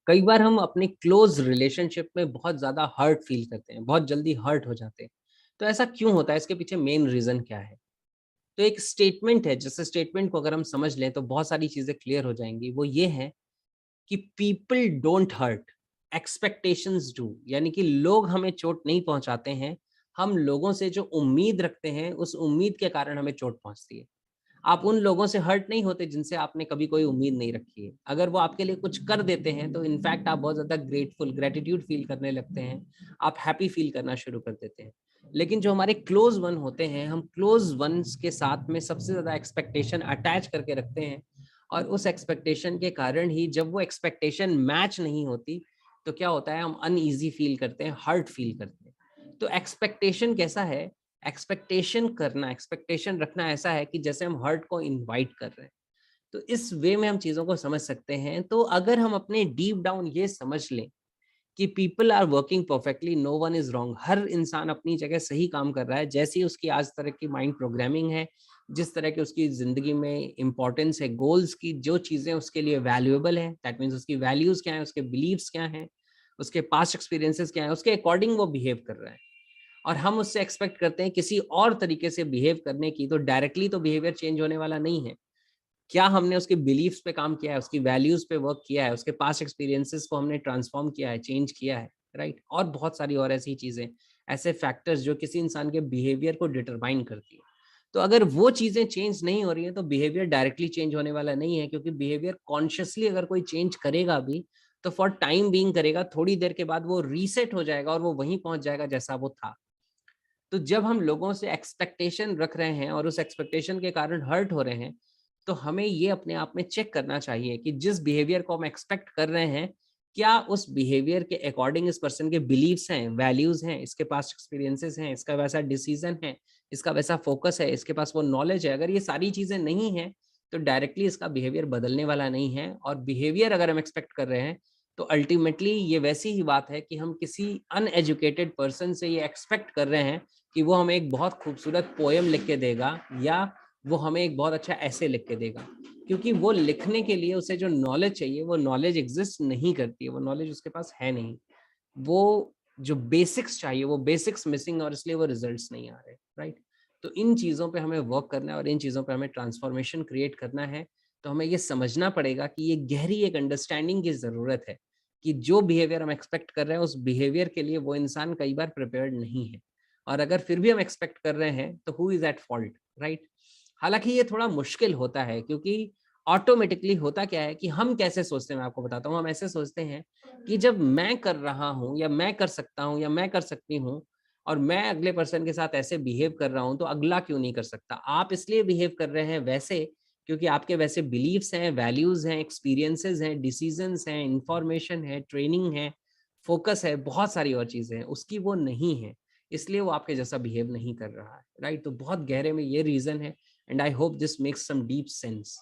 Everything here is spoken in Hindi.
कई बार हम अपने क्लोज रिलेशनशिप में बहुत ज़्यादा हर्ट फील करते हैं, बहुत जल्दी हर्ट हो जाते हैं। तो ऐसा क्यों होता है? इसके पीछे मेन रीज़न क्या है? तो एक स्टेटमेंट है, जिस स्टेटमेंट को अगर हम समझ लें तो बहुत सारी चीज़ें क्लियर हो जाएँगी। वो ये है कि people don't hurt, expectations do. यानी कि लोग हमें चोट नहीं पहुँचाते हैं, हम लोगों से जो उम्मीद रखते हैं, उस उम्मीद के कारण हमें चोट पहुँचती है। आप उन लोगों से हर्ट नहीं होते जिनसे आपने कभी कोई उम्मीद नहीं रखी है। अगर वो आपके लिए कुछ कर देते हैं तो इनफैक्ट आप बहुत ज़्यादा ग्रैटिट्यूड फील करने लगते हैं। आप हैप्पी फील करना शुरू कर देते हैं। लेकिन जो हमारे क्लोज़ वन होते हैं, हम क्लोज़ वन्स के साथ में सबसे ज़्यादा एक्सपेक्टेशन अटैच करके रखते हैं और उस एक्सपेक्टेशन के कारण ही जब वो एक्सपेक्टेशन मैच नहीं होती, तो क्या होता है, हम अनईज़ी फील करते हैं, हर्ट फील करते हैं। तो एक्सपेक्टेशन कैसा है? एक्सपेक्टेशन रखना ऐसा है कि जैसे हम हर्ट को इनवाइट कर रहे हैं। तो इस वे में हम चीज़ों को समझ सकते हैं। तो अगर हम अपने डीप डाउन ये समझ लें कि people are working perfectly, no one is wrong, हर इंसान अपनी जगह सही काम कर रहा है, जैसी उसकी आज तरह की माइंड प्रोग्रामिंग है, जिस तरह की उसकी ज़िंदगी में इम्पोर्टेंस है, गोल्स की जो चीज़ें उसके लिए वैल्यूएबल हैं, दैट मीन्स उसकी वैल्यूज़ क्या हैं, उसके बिलीव्स क्या हैं, उसके पास्ट एक्सपीरियंसेस क्या हैं, उसके अकॉर्डिंग वो बिहेव कर रहा है। और हम उससे एक्सपेक्ट करते हैं किसी और तरीके से बिहेव करने की, तो डायरेक्टली तो बिहेवियर चेंज होने वाला नहीं है। क्या हमने उसके बिलीफ्स पे काम किया है, उसकी वैल्यूज़ पे वर्क किया है, उसके पास्ट एक्सपीरियंसेस को हमने ट्रांसफ़ॉर्म किया है, चेंज किया है, राइट? और बहुत सारी और ऐसी चीज़ें, ऐसे फैक्टर्स जो किसी इंसान के बिहेवियर को डिटरमाइन करती है। तो अगर वो चीज़ें चेंज नहीं हो रही हैं, तो बिहेवियर डायरेक्टली चेंज होने वाला नहीं है, क्योंकि बिहेवियर कॉन्शियसली अगर कोई चेंज करेगा भी, तो फॉर टाइम बीइंग करेगा, थोड़ी देर के बाद वो रीसेट हो जाएगा और वो वहीं पहुँच जाएगा जैसा वो था। तो जब हम लोगों से एक्सपेक्टेशन रख रहे हैं और उस एक्सपेक्टेशन के कारण हर्ट हो रहे हैं, तो हमें ये अपने आप में चेक करना चाहिए कि जिस बिहेवियर को हम एक्सपेक्ट कर रहे हैं, क्या उस बिहेवियर के अकॉर्डिंग इस पर्सन के बिलीव्स हैं, वैल्यूज़ हैं, इसके पास एक्सपीरियंसेस हैं, इसका वैसा डिसीज़न है, इसका वैसा फ़ोकस है, इसके पास वो नॉलेज है। अगर ये सारी चीज़ें नहीं हैं, तो डायरेक्टली इसका बिहेवियर बदलने वाला नहीं है। और बिहेवियर अगर हम एक्सपेक्ट कर रहे हैं, तो अल्टीमेटली ये वैसी ही बात है कि हम किसी अनएजुकेटेड पर्सन से ये एक्सपेक्ट कर रहे हैं कि वो हमें एक बहुत खूबसूरत पोएम लिख के देगा, या वो हमें एक बहुत अच्छा एसे लिख के देगा। क्योंकि वो लिखने के लिए उसे जो नॉलेज चाहिए, वो नॉलेज एग्ज़िस्ट नहीं करती है, वो नॉलेज उसके पास है नहीं। वो जो बेसिक्स चाहिए, वो बेसिक्स मिसिंग, और इसलिए वो रिज़ल्ट्स नहीं आ रहे, राइट? तो इन चीज़ों पे हमें वर्क करना है और इन चीज़ों पे हमें ट्रांसफ़ॉर्मेशन क्रिएट करना है। तो हमें ये समझना पड़ेगा कि ये गहरी एक अंडरस्टैंडिंग की ज़रूरत है कि जो बिहेवियर हम एक्सपेक्ट कर रहे हैं, उस बिहेवियर के लिए वो इंसान कई बार प्रिपेयर्ड नहीं है। और अगर फिर भी हम एक्सपेक्ट कर रहे हैं, तो who is at fault, right? हालाँकि ये थोड़ा मुश्किल होता है, क्योंकि ऑटोमैटिकली होता क्या है कि हम कैसे सोचते हैं, मैं आपको बताता हूँ। हम ऐसे सोचते हैं कि जब मैं कर रहा हूँ या मैं कर सकता हूँ या मैं कर सकती हूँ, और मैं अगले पर्सन के साथ ऐसे बिहेव कर रहा हूँ, तो अगला क्यों नहीं कर सकता? आप इसलिए बिहेव कर रहे हैं वैसे, क्योंकि आपके वैसे बिलीफ्स हैं, वैल्यूज़ हैं, एक्सपीरियंसेस हैं, डिसीज़न्स हैं, इन्फॉर्मेशन है, ट्रेनिंग है, फ़ोकस है, बहुत सारी और चीज़ें हैं। उसकी वो नहीं है, इसलिए वो आपके जैसा बिहेव नहीं कर रहा है, राइट? तो बहुत गहरे में ये रीज़न है, and I hope this makes some deep sense.